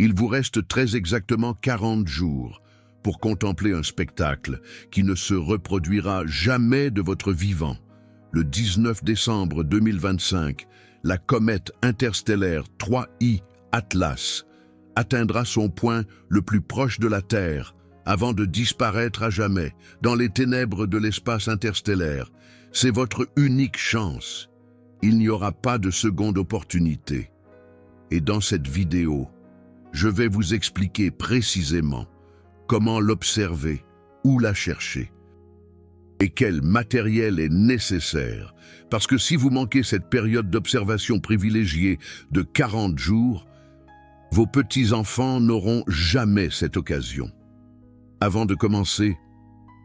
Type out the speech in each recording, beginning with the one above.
Il vous reste très exactement 40 jours pour contempler un spectacle qui ne se reproduira jamais de votre vivant. Le 19 décembre 2025, la comète interstellaire 3I Atlas atteindra son point le plus proche de la Terre avant de disparaître à jamais dans les ténèbres de l'espace interstellaire. C'est votre unique chance. Il n'y aura pas de seconde opportunité. Et dans cette vidéo, je vais vous expliquer précisément comment l'observer, où la chercher, et quel matériel est nécessaire. Parce que si vous manquez cette période d'observation privilégiée de 40 jours, vos petits-enfants n'auront jamais cette occasion. Avant de commencer,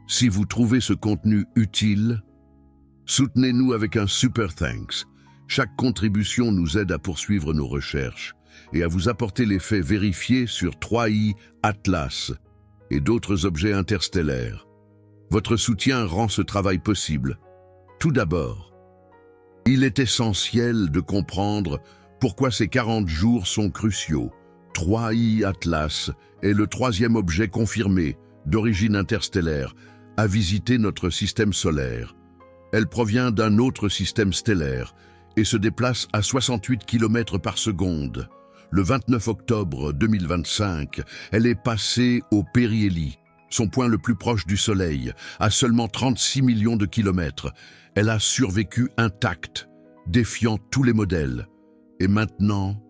si vous trouvez ce contenu utile, soutenez-nous avec un super thanks. Chaque contribution nous aide à poursuivre nos recherches et à vous apporter les faits vérifiés sur 3I Atlas et d'autres objets interstellaires. Votre soutien rend ce travail possible. Tout d'abord, il est essentiel de comprendre pourquoi ces 40 jours sont cruciaux. 3I Atlas est le troisième objet confirmé d'origine interstellaire à visiter notre système solaire. Elle provient d'un autre système stellaire et se déplace à 68 km par seconde. Le 29 octobre 2025, elle est passée au périhélie, son point le plus proche du Soleil, à seulement 36 millions de kilomètres. Elle a survécu intacte, défiant tous les modèles. Et maintenant,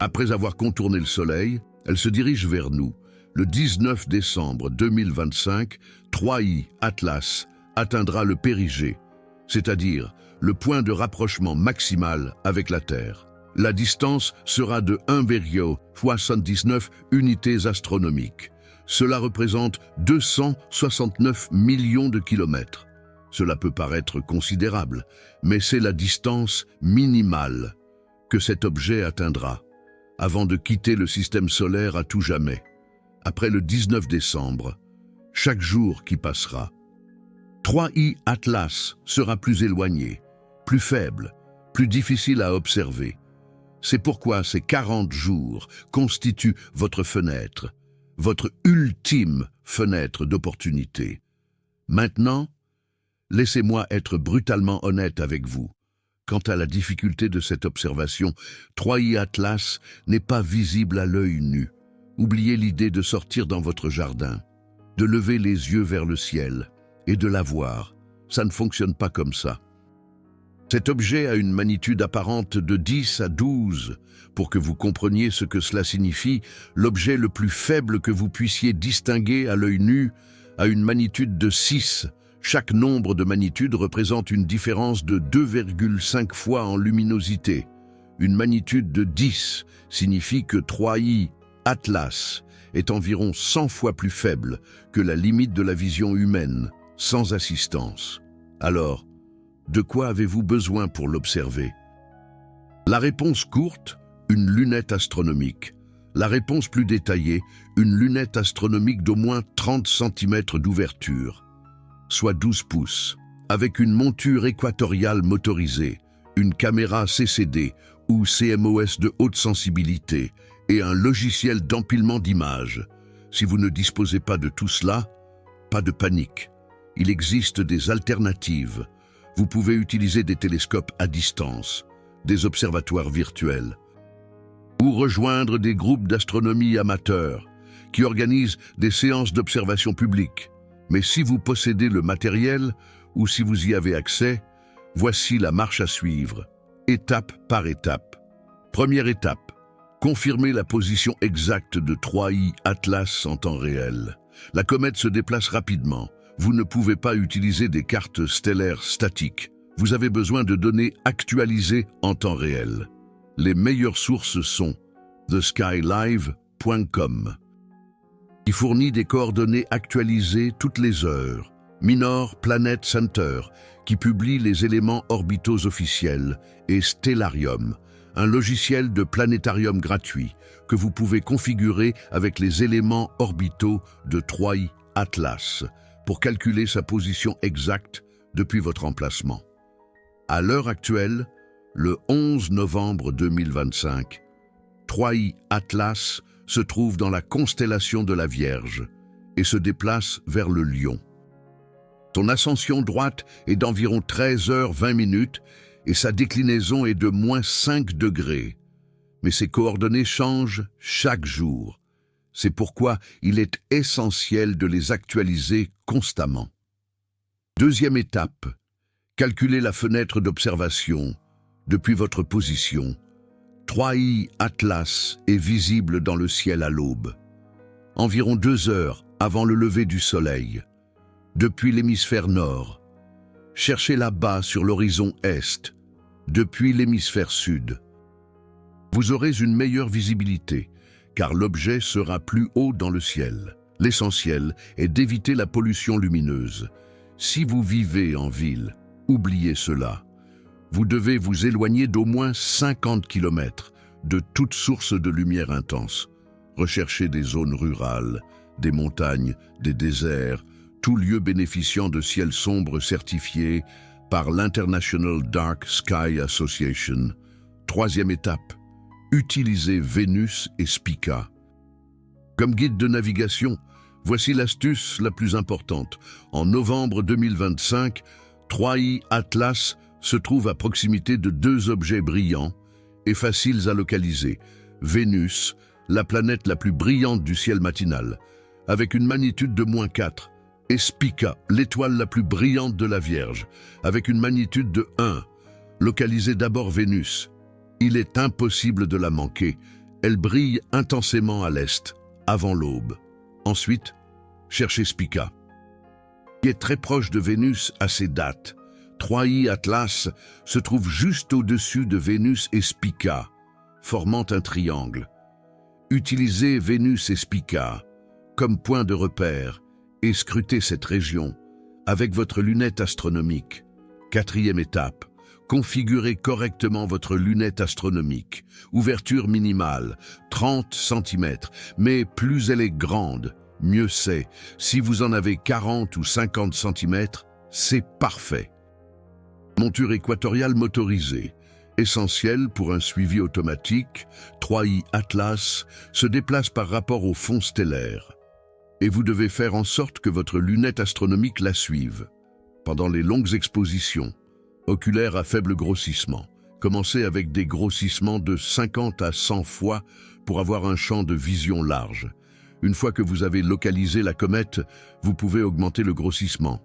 après avoir contourné le Soleil, elle se dirige vers nous. Le 19 décembre 2025, 3I Atlas atteindra le périgée, c'est-à-dire le point de rapprochement maximal avec la Terre. La distance sera de 1,79 unités astronomiques. Cela représente 269 millions de kilomètres. Cela peut paraître considérable, mais c'est la distance minimale que cet objet atteindra avant de quitter le système solaire à tout jamais. Après le 19 décembre, chaque jour qui passera, 3I Atlas sera plus éloigné, plus faible, plus difficile à observer. C'est pourquoi ces 40 jours constituent votre fenêtre, votre ultime fenêtre d'opportunité. Maintenant, laissez-moi être brutalement honnête avec vous. Quant à la difficulté de cette observation, 3I Atlas n'est pas visible à l'œil nu. Oubliez l'idée de sortir dans votre jardin, de lever les yeux vers le ciel et de la voir. Ça ne fonctionne pas comme ça. Cet objet a une magnitude apparente de 10 à 12. Pour que vous compreniez ce que cela signifie, l'objet le plus faible que vous puissiez distinguer à l'œil nu a une magnitude de 6. Chaque nombre de magnitudes représente une différence de 2,5 fois en luminosité. Une magnitude de 10 signifie que 3I Atlas est environ 100 fois plus faible que la limite de la vision humaine, sans assistance. Alors, de quoi avez-vous besoin pour l'observer? La réponse courte, une lunette astronomique. La réponse plus détaillée, une lunette astronomique d'au moins 30 cm d'ouverture, soit 12 pouces, avec une monture équatoriale motorisée, une caméra CCD ou CMOS de haute sensibilité et un logiciel d'empilement d'images. Si vous ne disposez pas de tout cela, pas de panique. Il existe des alternatives. Vous pouvez utiliser des télescopes à distance, des observatoires virtuels, ou rejoindre des groupes d'astronomie amateurs qui organisent des séances d'observation publiques. Mais si vous possédez le matériel ou si vous y avez accès, voici la marche à suivre, étape par étape. Première étape, confirmer la position exacte de 3I Atlas en temps réel. La comète se déplace rapidement. Vous ne pouvez pas utiliser des cartes stellaires statiques. Vous avez besoin de données actualisées en temps réel. Les meilleures sources sont theskylive.com, qui fournit des coordonnées actualisées toutes les heures. Minor Planet Center, qui publie les éléments orbitaux officiels, et Stellarium, un logiciel de planétarium gratuit que vous pouvez configurer avec les éléments orbitaux de 3I Atlas pour calculer sa position exacte depuis votre emplacement. À l'heure actuelle, le 11 novembre 2025, 3i Atlas se trouve dans la constellation de la Vierge et se déplace vers le Lion. Son ascension droite est d'environ 13h20 et sa déclinaison est de -5 degrés. Mais ses coordonnées changent chaque jour. C'est pourquoi il est essentiel de les actualiser constamment. Deuxième étape, calculez la fenêtre d'observation depuis votre position. 3i Atlas est visible dans le ciel à l'aube, environ 2 heures avant le lever du soleil, depuis l'hémisphère nord. Cherchez-la bas sur l'horizon est, depuis l'hémisphère sud. Vous aurez une meilleure visibilité, car l'objet sera plus haut dans le ciel. L'essentiel est d'éviter la pollution lumineuse. Si vous vivez en ville, oubliez cela. Vous devez vous éloigner d'au moins 50 km de toute source de lumière intense. Recherchez des zones rurales, des montagnes, des déserts, tout lieu bénéficiant de ciel sombre certifié par l'International Dark Sky Association. Troisième étape, utilisez Vénus et Spica. Comme guide de navigation, voici l'astuce la plus importante. En novembre 2025, 3i Atlas se trouve à proximité de 2 objets brillants et faciles à localiser. Vénus, la planète la plus brillante du ciel matinal, avec une magnitude de -4, et Spica, l'étoile la plus brillante de la Vierge, avec une magnitude de 1. Localisez d'abord Vénus. Il est impossible de la manquer. Elle brille intensément à l'est, avant l'aube. Ensuite, cherchez Spica, qui est très proche de Vénus à ces dates. 3i Atlas se trouve juste au-dessus de Vénus et Spica, formant un triangle. Utilisez Vénus et Spica comme point de repère et scrutez cette région avec votre lunette astronomique. Quatrième étape, configurez correctement votre lunette astronomique. Ouverture minimale, 30 cm, mais plus elle est grande, mieux c'est. Si vous en avez 40 ou 50 cm, c'est parfait. Monture équatoriale motorisée, essentielle pour un suivi automatique, 3i Atlas se déplace par rapport au fond stellaire. Et vous devez faire en sorte que votre lunette astronomique la suive. Pendant les longues expositions, oculaires à faible grossissement, commencez avec des grossissements de 50 à 100 fois pour avoir un champ de vision large. Une fois que vous avez localisé la comète, vous pouvez augmenter le grossissement.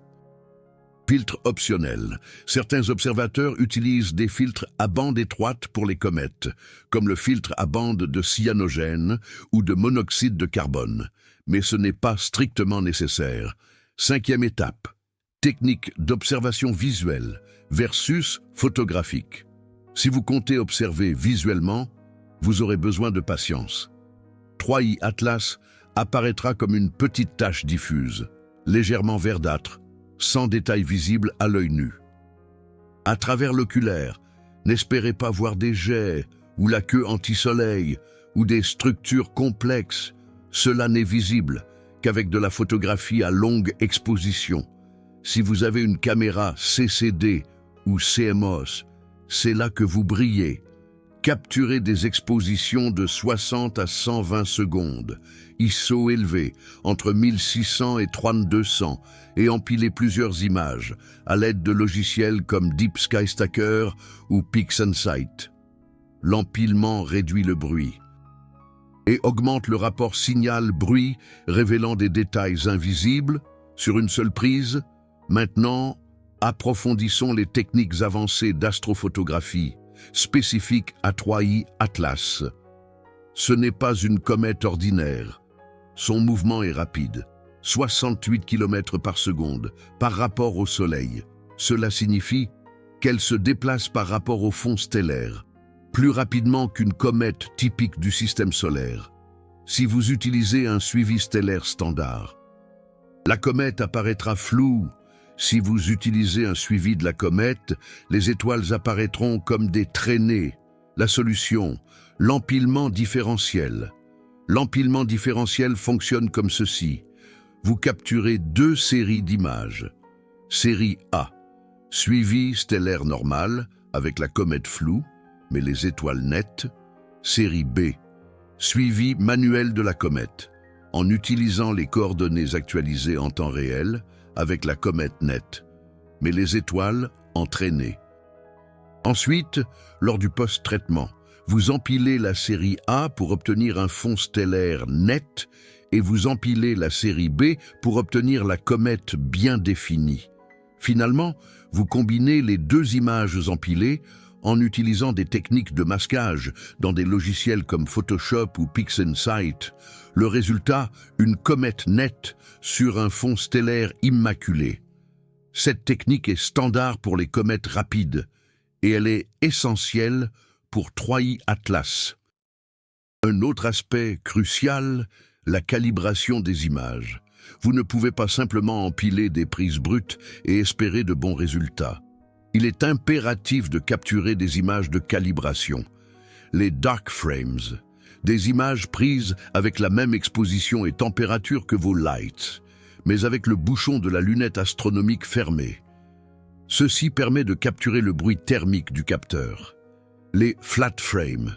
Filtre optionnel. Certains observateurs utilisent des filtres à bande étroite pour les comètes, comme le filtre à bande de cyanogène ou de monoxyde de carbone. Mais ce n'est pas strictement nécessaire. Cinquième étape. Technique d'observation visuelle versus photographique. Si vous comptez observer visuellement, vous aurez besoin de patience. 3i Atlas apparaîtra comme une petite tache diffuse, légèrement verdâtre, sans détail visible à l'œil nu. À travers l'oculaire, n'espérez pas voir des jets ou la queue anti-soleil ou des structures complexes. Cela n'est visible qu'avec de la photographie à longue exposition. Si vous avez une caméra CCD ou CMOS, c'est là que vous brillez. Capturez des expositions de 60 à 120 secondes, ISO élevé, entre 1600 et 3200, et empilez plusieurs images à l'aide de logiciels comme Deep Sky Stacker ou PixInsight. L'empilement réduit le bruit et augmente le rapport signal-bruit, révélant des détails invisibles sur une seule prise. Maintenant, approfondissons les techniques avancées d'astrophotographie spécifiques à 3i Atlas. Ce n'est pas une comète ordinaire. Son mouvement est rapide, 68 km par seconde, par rapport au Soleil. Cela signifie qu'elle se déplace par rapport au fond stellaire, plus rapidement qu'une comète typique du système solaire. Si vous utilisez un suivi stellaire standard, la comète apparaîtra floue. Si vous utilisez un suivi de la comète, les étoiles apparaîtront comme des traînées. La solution, l'empilement différentiel. L'empilement différentiel fonctionne comme ceci. Vous capturez 2 séries d'images. Série A, suivi stellaire normal avec la comète floue, mais les étoiles nettes. Série B, Suivi manuel de la comète, en utilisant les coordonnées actualisées en temps réel avec la comète net, mais les étoiles entraînées. Ensuite, lors du post-traitement, vous empilez la série A pour obtenir un fond stellaire net et vous empilez la série B pour obtenir la comète bien définie. Finalement, vous combinez les deux images empilées en utilisant des techniques de masquage dans des logiciels comme Photoshop ou PixInsight. Le résultat, une comète nette sur un fond stellaire immaculé. Cette technique est standard pour les comètes rapides et elle est essentielle pour 3i Atlas. Un autre aspect crucial, la calibration des images. Vous ne pouvez pas simplement empiler des prises brutes et espérer de bons résultats. Il est impératif de capturer des images de calibration, les dark frames, des images prises avec la même exposition et température que vos lights, mais avec le bouchon de la lunette astronomique fermé. Ceci permet de capturer le bruit thermique du capteur. Les flat frames,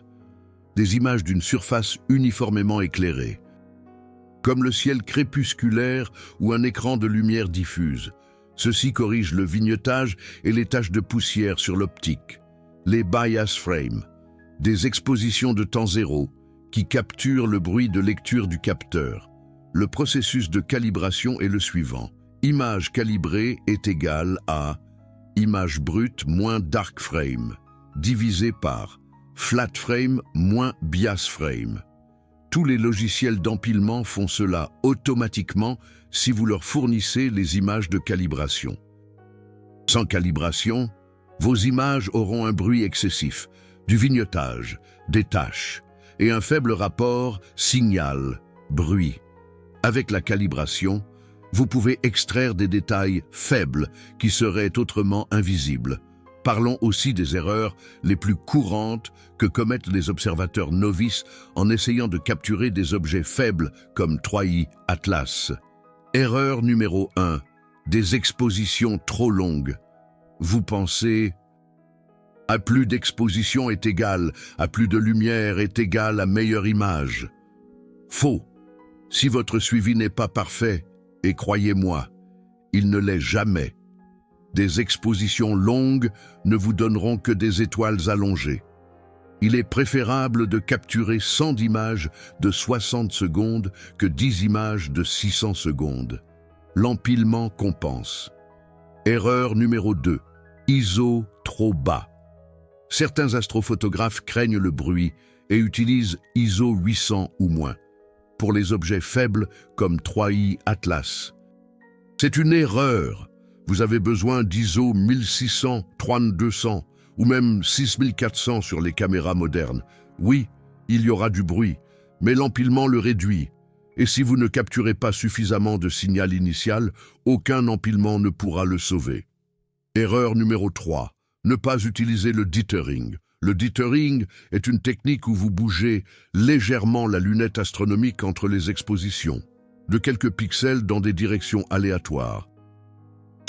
des images d'une surface uniformément éclairée, comme le ciel crépusculaire ou un écran de lumière diffuse. Ceci corrige le vignettage et les taches de poussière sur l'optique. Les bias frames, des expositions de temps zéro qui capturent le bruit de lecture du capteur. Le processus de calibration est le suivant. Image calibrée est égale à image brute moins dark frame, divisé par flat frame moins bias frame. Tous les logiciels d'empilement font cela automatiquement si vous leur fournissez les images de calibration. Sans calibration, vos images auront un bruit excessif, du vignettage, des taches et un faible rapport signal-bruit. Avec la calibration, vous pouvez extraire des détails faibles qui seraient autrement invisibles. Parlons aussi des erreurs les plus courantes que commettent les observateurs novices en essayant de capturer des objets faibles comme 3i Atlas. Erreur numéro 1. Des expositions trop longues. Vous pensez à plus d'exposition est égal à plus de lumière est égal à meilleure image. Faux. Si votre suivi n'est pas parfait, et croyez-moi, il ne l'est jamais, des expositions longues ne vous donneront que des étoiles allongées. Il est préférable de capturer 100 images de 60 secondes que 10 images de 600 secondes. L'empilement compense. Erreur numéro 2. ISO trop bas. Certains astrophotographes craignent le bruit et utilisent ISO 800 ou moins pour les objets faibles comme 3i Atlas. C'est une erreur. Vous avez besoin d'ISO 1600, 3200 ou même 6400 sur les caméras modernes. Oui, il y aura du bruit, mais l'empilement le réduit. Et si vous ne capturez pas suffisamment de signal initial, aucun empilement ne pourra le sauver. Erreur numéro 3. Ne pas utiliser le dithering. Le dithering est une technique où vous bougez légèrement la lunette astronomique entre les expositions, de quelques pixels dans des directions aléatoires.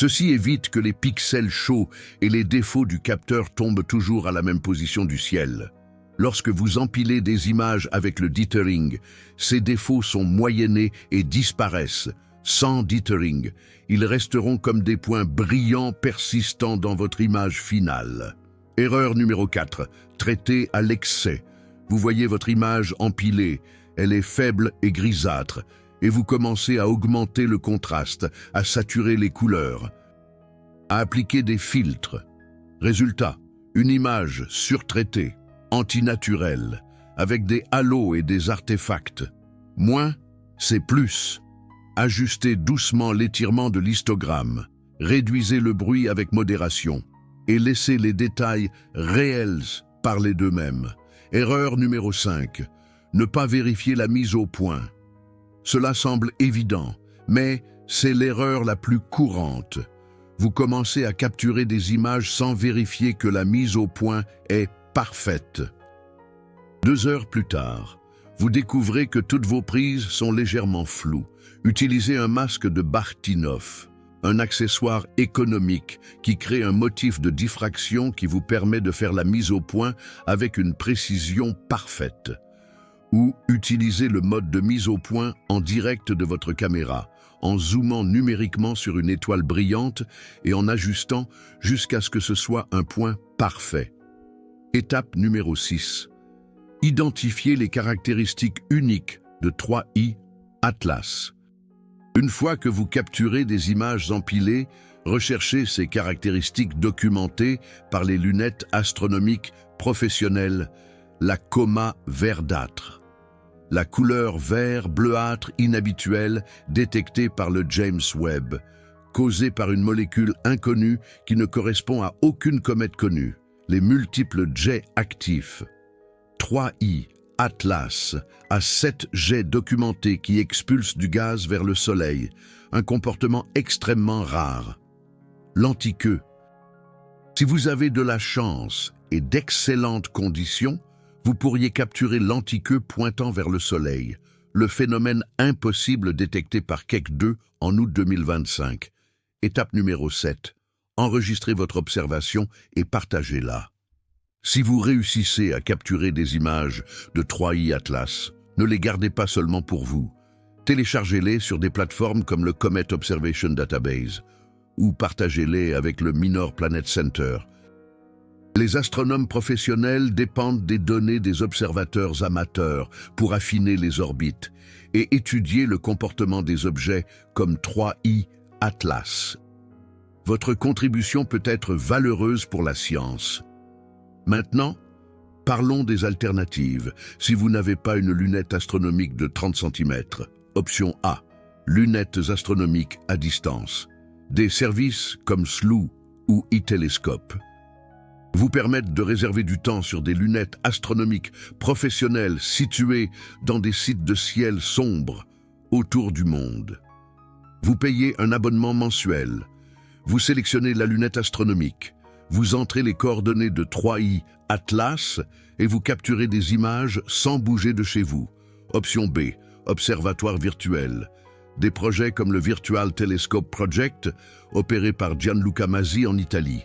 Ceci évite que les pixels chauds et les défauts du capteur tombent toujours à la même position du ciel. Lorsque vous empilez des images avec le dithering, ces défauts sont moyennés et disparaissent. Sans dithering, ils resteront comme des points brillants persistants dans votre image finale. Erreur numéro 4. Traiter à l'excès. Vous voyez votre image empilée, elle est faible et grisâtre, et vous commencez à augmenter le contraste, à saturer les couleurs, à appliquer des filtres. Résultat, une image surtraitée, antinaturelle, avec des halos et des artefacts. Moins, c'est plus. Ajustez doucement l'étirement de l'histogramme, réduisez le bruit avec modération et laissez les détails réels parler d'eux-mêmes. Erreur numéro 5. Ne pas vérifier la mise au point. Cela semble évident, mais c'est l'erreur la plus courante. Vous commencez à capturer des images sans vérifier que la mise au point est parfaite. 2 heures plus tard, vous découvrez que toutes vos prises sont légèrement floues. Utilisez un masque de Bartinov, un accessoire économique qui crée un motif de diffraction qui vous permet de faire la mise au point avec une précision parfaite. Ou utilisez le mode de mise au point en direct de votre caméra, en zoomant numériquement sur une étoile brillante et en ajustant jusqu'à ce que ce soit un point parfait. Étape numéro 6. Identifiez les caractéristiques uniques de 3i Atlas. Une fois que vous capturez des images empilées, recherchez ces caractéristiques documentées par les lunettes astronomiques professionnelles, la coma verdâtre. La couleur vert bleuâtre inhabituelle détectée par le James Webb, causée par une molécule inconnue qui ne correspond à aucune comète connue, les multiples jets actifs. 3i Atlas a 7 jets documentés qui expulsent du gaz vers le Soleil, un comportement extrêmement rare. L'antiqueux. Si vous avez de la chance et d'excellentes conditions, vous pourriez capturer l'antiqueux pointant vers le Soleil, le phénomène impossible détecté par Keck 2 en août 2025. Étape numéro 7. Enregistrez votre observation et partagez-la. Si vous réussissez à capturer des images de 3i Atlas, ne les gardez pas seulement pour vous. Téléchargez-les sur des plateformes comme le Comet Observation Database ou partagez-les avec le Minor Planet Center. Les astronomes professionnels dépendent des données des observateurs amateurs pour affiner les orbites et étudier le comportement des objets comme 3i Atlas. Votre contribution peut être valeureuse pour la science. Maintenant, parlons des alternatives. Si vous n'avez pas une lunette astronomique de 30 cm, option A, lunettes astronomiques à distance. Des services comme Slooh ou eTelescope vous permettent de réserver du temps sur des lunettes astronomiques professionnelles situées dans des sites de ciel sombre autour du monde. Vous payez un abonnement mensuel. Vous sélectionnez la lunette astronomique. Vous entrez les coordonnées de 3i Atlas et vous capturez des images sans bouger de chez vous. Option B, observatoire virtuel. Des projets comme le Virtual Telescope Project, opéré par Gianluca Masi en Italie,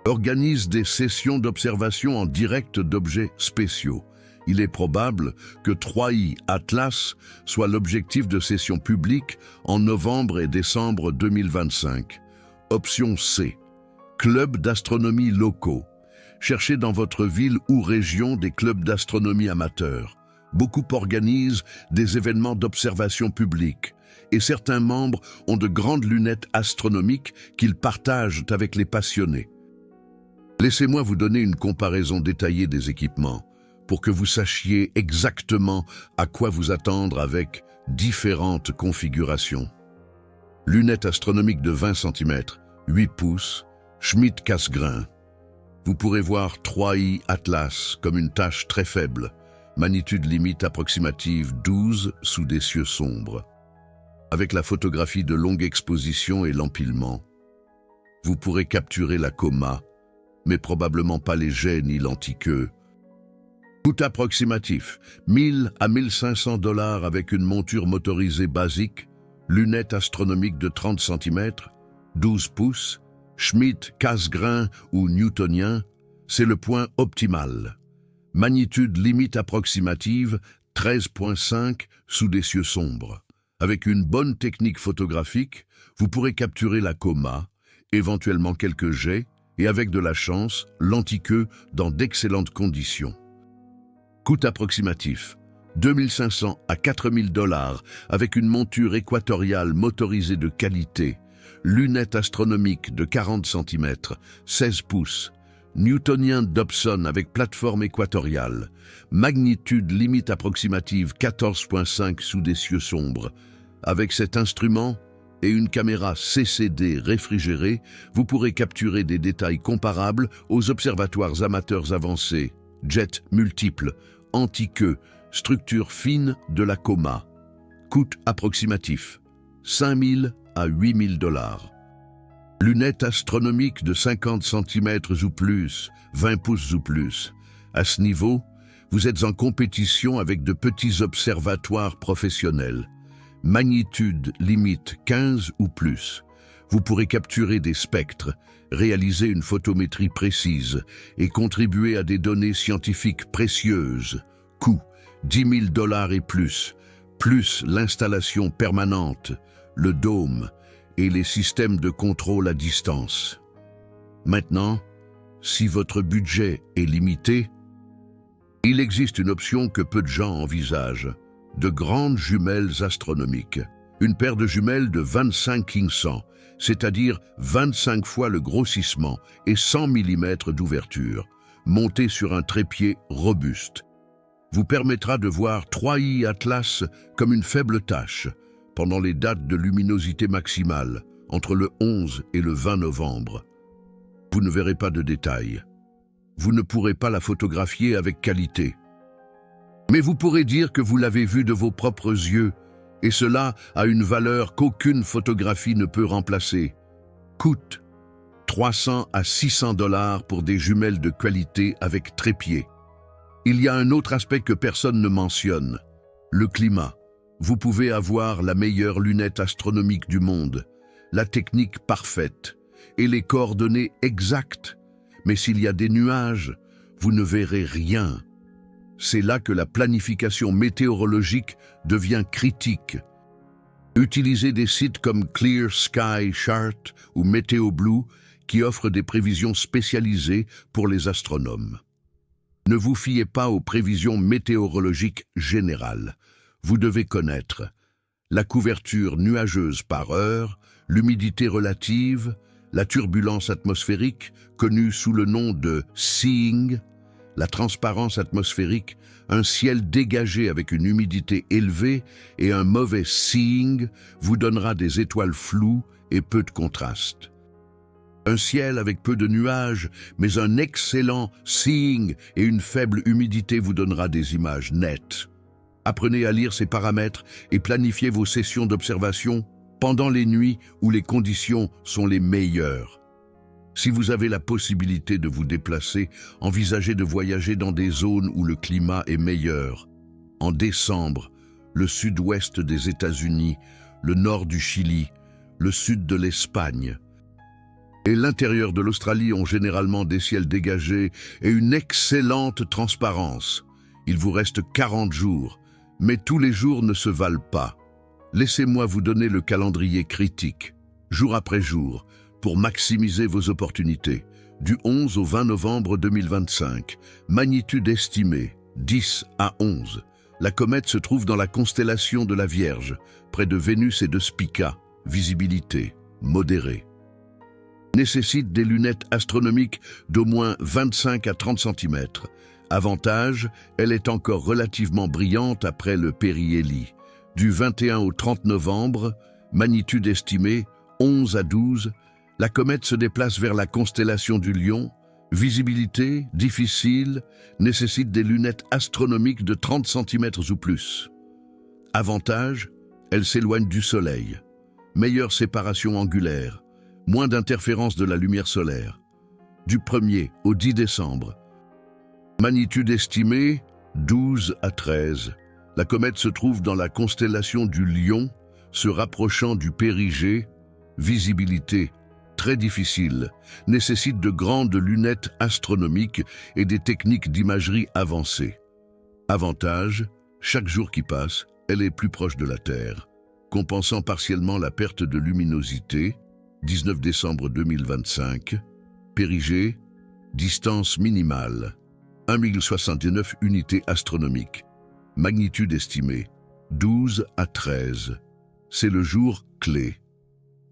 organise des sessions d'observation en direct d'objets spéciaux. Il est probable que 3i Atlas soit l'objectif de sessions publiques en novembre et décembre 2025. Option C. Clubs d'astronomie locaux. Cherchez dans votre ville ou région des clubs d'astronomie amateurs. Beaucoup organisent des événements d'observation publique et certains membres ont de grandes lunettes astronomiques qu'ils partagent avec les passionnés. Laissez-moi vous donner une comparaison détaillée des équipements pour que vous sachiez exactement à quoi vous attendre avec différentes configurations. Lunettes astronomiques de 20 cm, 8 pouces, Schmidt-Cassegrain. Vous pourrez voir 3i Atlas comme une tâche très faible, magnitude limite approximative 12 sous des cieux sombres. Avec la photographie de longue exposition et l'empilement, vous pourrez capturer la coma, mais probablement pas les jets ni l'antiqueux. Coût approximatif, 1000 à 1500 $ avec une monture motorisée basique, lunettes astronomiques de 30 cm, 12 pouces, Schmidt-Cassegrain ou newtonien, c'est le point optimal. Magnitude limite approximative, 13,5 sous des cieux sombres. Avec une bonne technique photographique, vous pourrez capturer la coma, éventuellement quelques jets, et avec de la chance, l'antiqueux dans d'excellentes conditions. Coût approximatif, 2500 à 4000 $ avec une monture équatoriale motorisée de qualité, lunettes astronomiques de 40 cm, 16 pouces, newtonien Dobson avec plateforme équatoriale, magnitude limite approximative 14,5 sous des cieux sombres. Avec cet instrument et une caméra CCD réfrigérée, vous pourrez capturer des détails comparables aux observatoires amateurs avancés, jets multiples, antiqueux, structure fine de la coma. Coût approximatif, 5000 à 8000 $. Lunettes astronomiques de 50 cm ou plus, 20 pouces ou plus. À ce niveau, vous êtes en compétition avec de petits observatoires professionnels. Magnitude limite 15 ou plus. Vous pourrez capturer des spectres, réaliser une photométrie précise et contribuer à des données scientifiques précieuses. Coût 10 000 $ et plus l'installation permanente, le dôme et les systèmes de contrôle à distance. Maintenant, si votre budget est limité, il existe une option que peu de gens envisagent, de grandes jumelles astronomiques. Une paire de jumelles de 25 King 100, c'est-à-dire 25 fois le grossissement et 100 mm d'ouverture, montées sur un trépied robuste, vous permettra de voir 3i Atlas comme une faible tâche pendant les dates de luminosité maximale, entre le 11 et le 20 novembre. Vous ne verrez pas de détails. Vous ne pourrez pas la photographier avec qualité. Mais vous pourrez dire que vous l'avez vue de vos propres yeux, et cela a une valeur qu'aucune photographie ne peut remplacer. Coûte 300 à 600 $ pour des jumelles de qualité avec trépied. Il y a un autre aspect que personne ne mentionne, le climat. Vous pouvez avoir la meilleure lunette astronomique du monde, la technique parfaite et les coordonnées exactes. Mais s'il y a des nuages, vous ne verrez rien. C'est là que la planification météorologique devient critique. Utilisez des sites comme Clear Sky Chart ou Meteo Blue qui offrent des prévisions spécialisées pour les astronomes. Ne vous fiez pas aux prévisions météorologiques générales. Vous devez connaître la couverture nuageuse par heure, l'humidité relative, la turbulence atmosphérique, connue sous le nom de seeing, la transparence atmosphérique, un ciel dégagé avec une humidité élevée et un mauvais seeing vous donnera des étoiles floues et peu de contraste. Un ciel avec peu de nuages, mais un excellent seeing et une faible humidité vous donnera des images nettes. Apprenez à lire ces paramètres et planifiez vos sessions d'observation pendant les nuits où les conditions sont les meilleures. Si vous avez la possibilité de vous déplacer, envisagez de voyager dans des zones où le climat est meilleur. En décembre, le sud-ouest des États-Unis, le nord du Chili, le sud de l'Espagne et l'intérieur de l'Australie ont généralement des ciels dégagés et une excellente transparence. Il vous reste 40 jours, mais tous les jours ne se valent pas. Laissez-moi vous donner le calendrier critique, jour après jour, pour maximiser vos opportunités. Du 11 au 20 novembre 2025, magnitude estimée 10 à 11. La comète se trouve dans la constellation de la Vierge, près de Vénus et de Spica. Visibilité modérée. Nécessite des lunettes astronomiques d'au moins 25 à 30 cm. Avantage, elle est encore relativement brillante après le périhélie. Du 21 au 30 novembre, magnitude estimée 11 à 12, la comète se déplace vers la constellation du Lion. Visibilité difficile, nécessite des lunettes astronomiques de 30 cm ou plus. Avantage, elle s'éloigne du Soleil. Meilleure séparation angulaire, moins d'interférence de la lumière solaire. Du 1er au 10 décembre. Magnitude estimée 12 à 13. La comète se trouve dans la constellation du Lion, se rapprochant du périgée. Visibilité très difficile, nécessite de grandes lunettes astronomiques et des techniques d'imagerie avancées. Avantage, chaque jour qui passe, elle est plus proche de la Terre, compensant partiellement la perte de luminosité. 19 décembre 2025, périgée, distance minimale, 1069 unités astronomiques, magnitude estimée, 12 à 13. C'est le jour clé.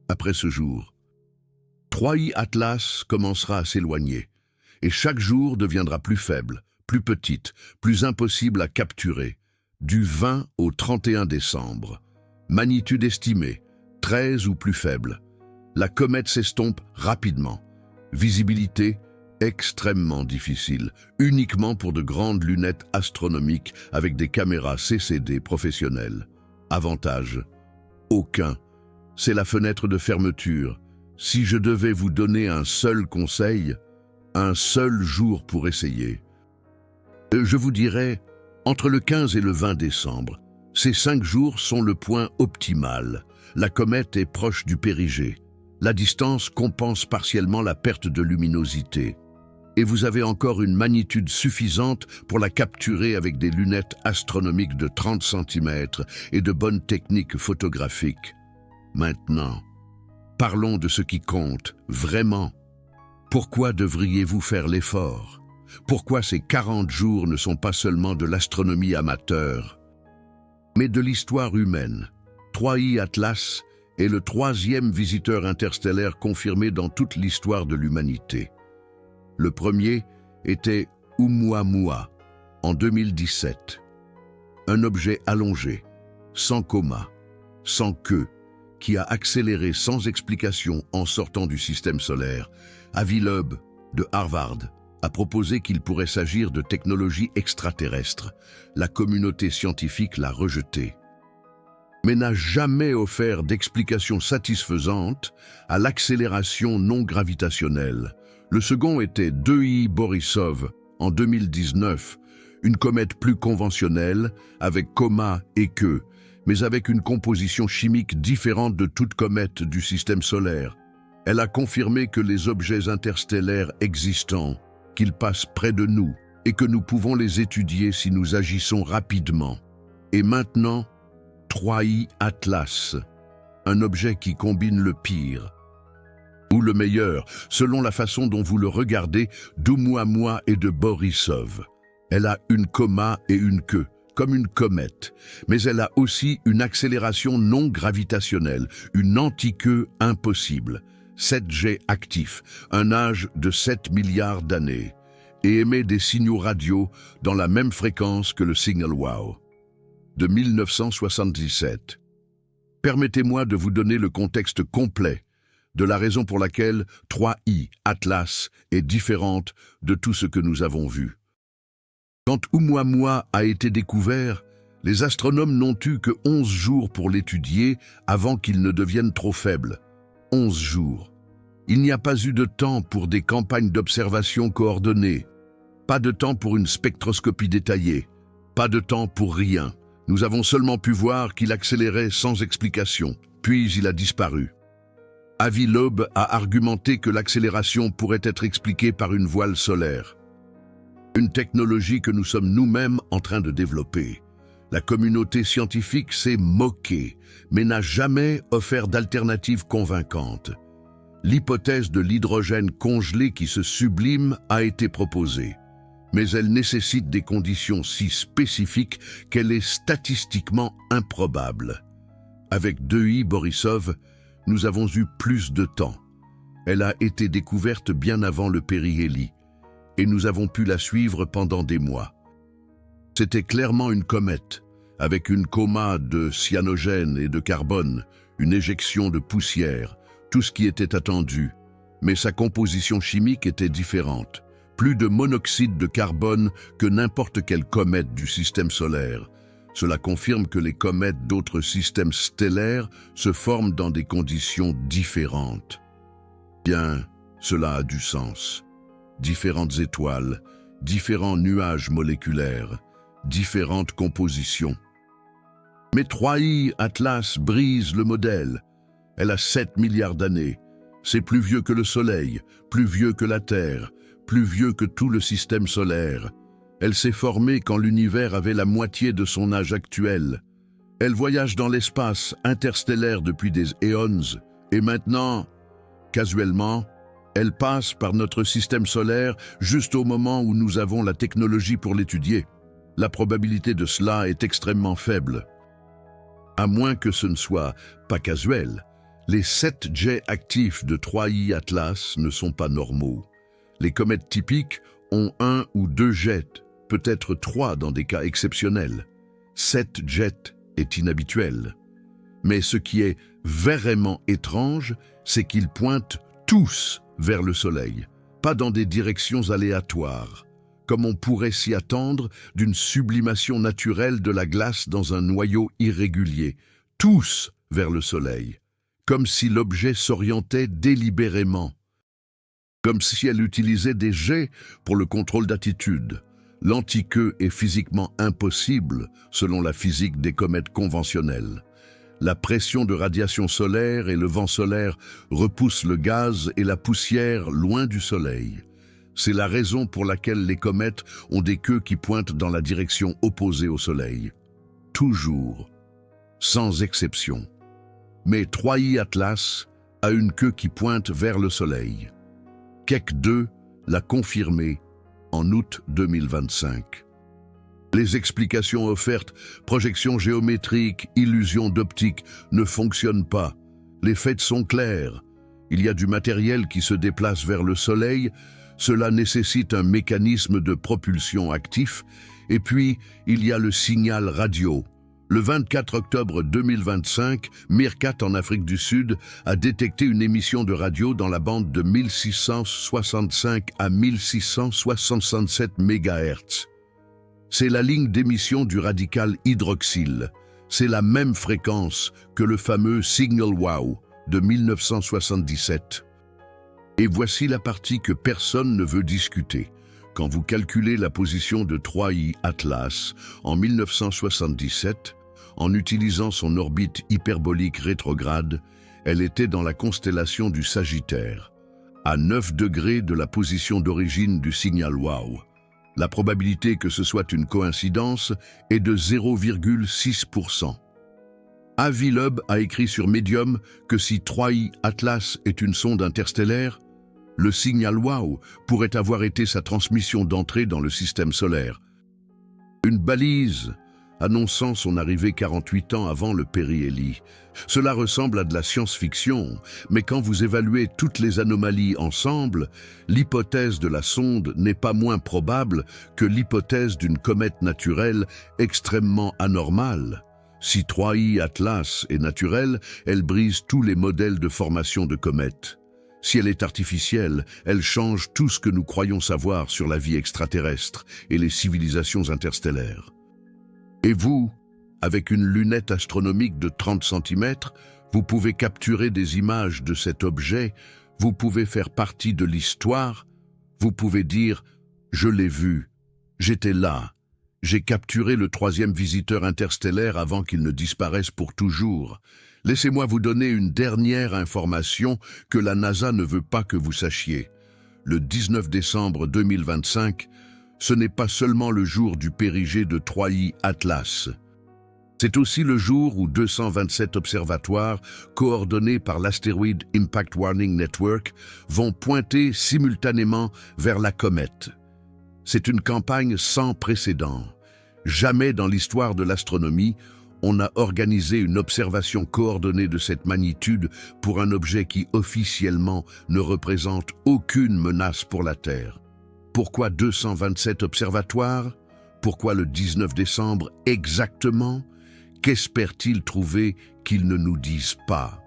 Après ce jour, 3i Atlas commencera à s'éloigner, et chaque jour deviendra plus faible, plus petite, plus impossible à capturer. Du 20 au 31 décembre, magnitude estimée, 13 ou plus faible. La comète s'estompe rapidement. Visibilité extrêmement difficile, uniquement pour de grandes lunettes astronomiques avec des caméras CCD professionnelles. Avantage, aucun. C'est la fenêtre de fermeture. Si je devais vous donner un seul conseil, un seul jour pour essayer, je vous dirais, entre le 15 et le 20 décembre, ces 5 jours sont le point optimal. La comète est proche du périgée. La distance compense partiellement la perte de luminosité. et vous avez encore une magnitude suffisante pour la capturer avec des lunettes astronomiques de 30 cm et de bonnes techniques photographiques. Maintenant, parlons de ce qui compte, vraiment. Pourquoi devriez-vous faire l'effort? Pourquoi ces 40 jours ne sont pas seulement de l'astronomie amateur, mais de l'histoire humaine? 3I Atlas est le 3e visiteur interstellaire confirmé dans toute l'histoire de l'humanité. Le premier était Oumuamua en 2017. Un objet allongé, sans coma, sans queue, qui a accéléré sans explication en sortant du système solaire. Avi Loeb, de Harvard, a proposé qu'il pourrait s'agir de technologies extraterrestres. La communauté scientifique l'a rejeté, mais n'a jamais offert d'explication satisfaisante à l'accélération non gravitationnelle. Le second était 2I Borisov en 2019, une comète plus conventionnelle, avec coma et queue, mais avec une composition chimique différente de toute comète du système solaire. Elle a confirmé que les objets interstellaires existants, qu'ils passent près de nous et que nous pouvons les étudier si nous agissons rapidement. Et maintenant, 3I Atlas, un objet qui combine le pire ou le meilleur, selon la façon dont vous le regardez, d'Oumuamua et de Borisov. Elle a une coma et une queue, comme une comète, mais elle a aussi une accélération non gravitationnelle, une antiqueue impossible, 7G actif, un âge de 7 milliards d'années, et émet des signaux radio dans la même fréquence que le signal WOW de 1977. Permettez-moi de vous donner le contexte complet de la raison pour laquelle 3I Atlas est différente de tout ce que nous avons vu. Quand Oumuamua a été découvert, les astronomes n'ont eu que 11 jours pour l'étudier avant qu'il ne devienne trop faible. 11 jours. Il n'y a pas eu de temps pour des campagnes d'observation coordonnées, pas de temps pour une spectroscopie détaillée, pas de temps pour rien. Nous avons seulement pu voir qu'il accélérait sans explication, puis il a disparu. Avi Loeb a argumenté que l'accélération pourrait être expliquée par une voile solaire, une technologie que nous sommes nous-mêmes en train de développer. La communauté scientifique s'est moquée, mais n'a jamais offert d'alternative convaincante. L'hypothèse de l'hydrogène congelé qui se sublime a été proposée, mais elle nécessite des conditions si spécifiques qu'elle est statistiquement improbable. Avec 2I Borisov, nous avons eu plus de temps. Elle a été découverte bien avant le périhélie, et nous avons pu la suivre pendant des mois. C'était clairement une comète, avec une coma de cyanogène et de carbone, une éjection de poussière, tout ce qui était attendu, mais sa composition chimique était différente. Plus de monoxyde de carbone que n'importe quelle comète du système solaire. Cela confirme que les comètes d'autres systèmes stellaires se forment dans des conditions différentes. Bien, cela a du sens. Différentes étoiles, différents nuages moléculaires, différentes compositions. Mais 3I Atlas brise le modèle. Elle a 7 milliards d'années. C'est plus vieux que le Soleil, plus vieux que la Terre, plus vieux que tout le système solaire. Elle s'est formée quand l'univers avait la moitié de son âge actuel. Elle voyage dans l'espace interstellaire depuis des éons, et maintenant, casuellement, elle passe par notre système solaire juste au moment où nous avons la technologie pour l'étudier. La probabilité de cela est extrêmement faible. À moins que ce ne soit pas casuel, les 7 jets actifs de 3I Atlas ne sont pas normaux. Les comètes typiques ont 1 ou 2 jets, peut-être 3 dans des cas exceptionnels. 7 jets est inhabituel. Mais ce qui est vraiment étrange, c'est qu'ils pointent tous vers le Soleil, pas dans des directions aléatoires, comme on pourrait s'y attendre d'une sublimation naturelle de la glace dans un noyau irrégulier, tous vers le Soleil, comme si l'objet s'orientait délibérément, comme si elle utilisait des jets pour le contrôle d'attitude. L'antiqueux est physiquement impossible selon la physique des comètes conventionnelles. La pression de radiation solaire et le vent solaire repoussent le gaz et la poussière loin du Soleil. C'est la raison pour laquelle les comètes ont des queues qui pointent dans la direction opposée au Soleil. Toujours, sans exception. Mais 3I Atlas a une queue qui pointe vers le Soleil. Keck 2 l'a confirmé en août 2025. Les explications offertes, projections géométriques, illusions d'optique, ne fonctionnent pas. Les faits sont clairs. Il y a du matériel qui se déplace vers le Soleil, cela nécessite un mécanisme de propulsion actif, et puis il y a le signal radio. Le 24 octobre 2025, Meerkat en Afrique du Sud a détecté une émission de radio dans la bande de 1665 à 1667 MHz. C'est la ligne d'émission du radical hydroxyle. C'est la même fréquence que le fameux Signal WOW de 1977. Et voici la partie que personne ne veut discuter. Quand vous calculez la position de 3I Atlas en 1977, en utilisant son orbite hyperbolique rétrograde, elle était dans la constellation du Sagittaire, à 9 degrés de la position d'origine du signal WOW. La probabilité que ce soit une coïncidence est de 0,6%. Avi Loeb a écrit sur Medium que si 3I Atlas est une sonde interstellaire, le signal WOW pourrait avoir été sa transmission d'entrée dans le système solaire. Une balise annonçant son arrivée 48 ans avant le périhélie. Cela ressemble à de la science-fiction, mais quand vous évaluez toutes les anomalies ensemble, l'hypothèse de la sonde n'est pas moins probable que l'hypothèse d'une comète naturelle extrêmement anormale. Si 3I Atlas est naturelle, elle brise tous les modèles de formation de comètes. Si elle est artificielle, elle change tout ce que nous croyons savoir sur la vie extraterrestre et les civilisations interstellaires. Et vous, avec une lunette astronomique de 30 cm, vous pouvez capturer des images de cet objet, vous pouvez faire partie de l'histoire, vous pouvez dire « Je l'ai vu, j'étais là, j'ai capturé le 3e visiteur interstellaire avant qu'il ne disparaisse pour toujours ». Laissez-moi vous donner une dernière information que la NASA ne veut pas que vous sachiez. Le 19 décembre 2025, ce n'est pas seulement le jour du périgée de 3I Atlas. C'est aussi le jour où 227 observatoires, coordonnés par l'Asteroid Impact Warning Network, vont pointer simultanément vers la comète. C'est une campagne sans précédent. Jamais dans l'histoire de l'astronomie, on a organisé une observation coordonnée de cette magnitude pour un objet qui officiellement ne représente aucune menace pour la Terre. Pourquoi 227 observatoires? Pourquoi le 19 décembre exactement? Qu'espèrent-ils trouver qu'ils ne nous disent pas?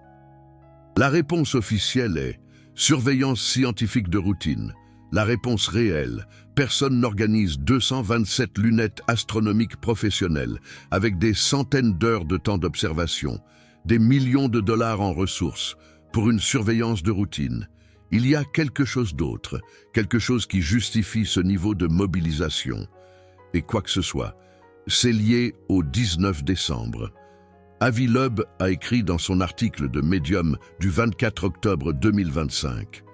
La réponse officielle est « surveillance scientifique de routine ». La réponse réelle, personne n'organise 227 lunettes astronomiques professionnelles avec des centaines d'heures de temps d'observation, des millions de dollars en ressources pour une surveillance de routine. Il y a quelque chose d'autre, quelque chose qui justifie ce niveau de mobilisation. Et quoi que ce soit, c'est lié au 19 décembre. Avi Loeb a écrit dans son article de Medium du 24 octobre 2025.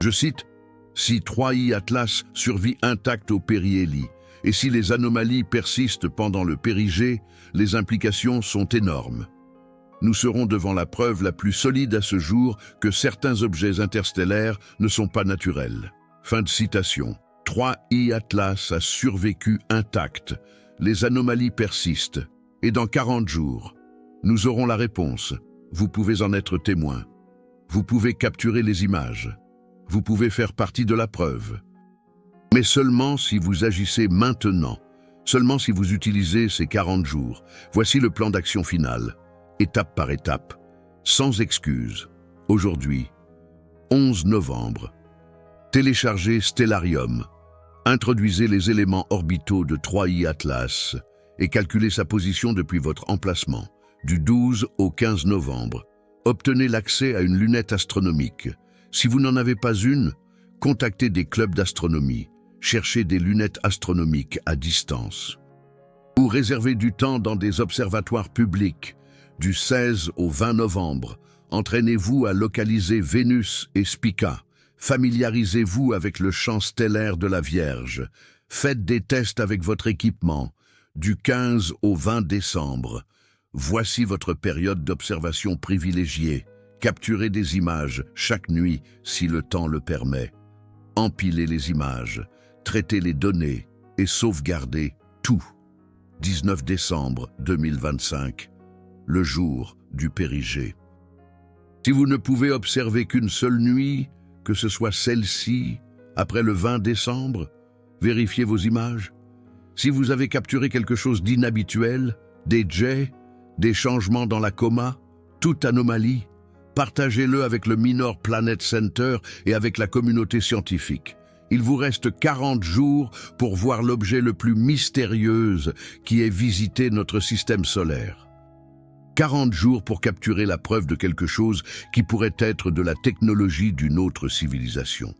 Je cite: si 3I Atlas survit intact au périhélie, et si les anomalies persistent pendant le périgée, les implications sont énormes. Nous serons devant la preuve la plus solide à ce jour que certains objets interstellaires ne sont pas naturels. Fin de citation. 3I Atlas a survécu intact. Les anomalies persistent. Et dans 40 jours, nous aurons la réponse. Vous pouvez en être témoin. Vous pouvez capturer les images. Vous pouvez faire partie de la preuve. Mais seulement si vous agissez maintenant, seulement si vous utilisez ces 40 jours. Voici le plan d'action final, étape par étape, sans excuse. Aujourd'hui, 11 novembre, téléchargez Stellarium, introduisez les éléments orbitaux de 3I Atlas et calculez sa position depuis votre emplacement, du 12 au 15 novembre. Obtenez l'accès à une lunette astronomique. Si vous n'en avez pas une, contactez des clubs d'astronomie, cherchez des lunettes astronomiques à distance. Ou réservez du temps dans des observatoires publics. Du 16 au 20 novembre, entraînez-vous à localiser Vénus et Spica. Familiarisez-vous avec le champ stellaire de la Vierge. Faites des tests avec votre équipement, du 15 au 20 décembre. Voici votre période d'observation privilégiée. Capturez des images chaque nuit si le temps le permet. Empilez les images, traitez les données et sauvegardez tout. 19 décembre 2025, le jour du périgée. Si vous ne pouvez observer qu'une seule nuit, que ce soit celle-ci, après le 20 décembre, vérifiez vos images. Si vous avez capturé quelque chose d'inhabituel, des jets, des changements dans la coma, toute anomalie, partagez-le avec le Minor Planet Center et avec la communauté scientifique. Il vous reste 40 jours pour voir l'objet le plus mystérieux qui ait visité notre système solaire. 40 jours pour capturer la preuve de quelque chose qui pourrait être de la technologie d'une autre civilisation.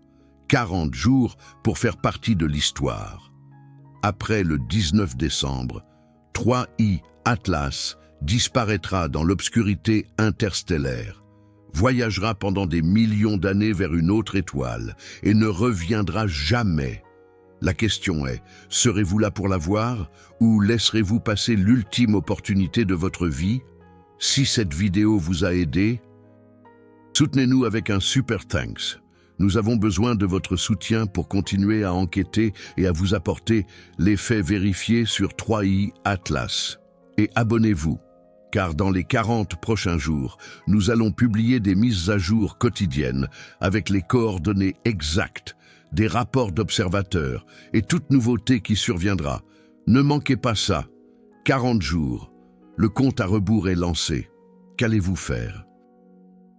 40 jours pour faire partie de l'histoire. Après le 19 décembre, 3I Atlas disparaîtra dans l'obscurité interstellaire, voyagera pendant des millions d'années vers une autre étoile et ne reviendra jamais. La question est, serez-vous là pour la voir ou laisserez-vous passer l'ultime opportunité de votre vie? Si cette vidéo vous a aidé, soutenez-nous avec un super thanks. Nous avons besoin de votre soutien pour continuer à enquêter et à vous apporter les faits vérifiés sur 3i Atlas. Et abonnez-vous, car dans les 40 prochains jours, nous allons publier des mises à jour quotidiennes avec les coordonnées exactes, des rapports d'observateurs et toute nouveauté qui surviendra. Ne manquez pas ça. 40 jours. Le compte à rebours est lancé. Qu'allez-vous faire ?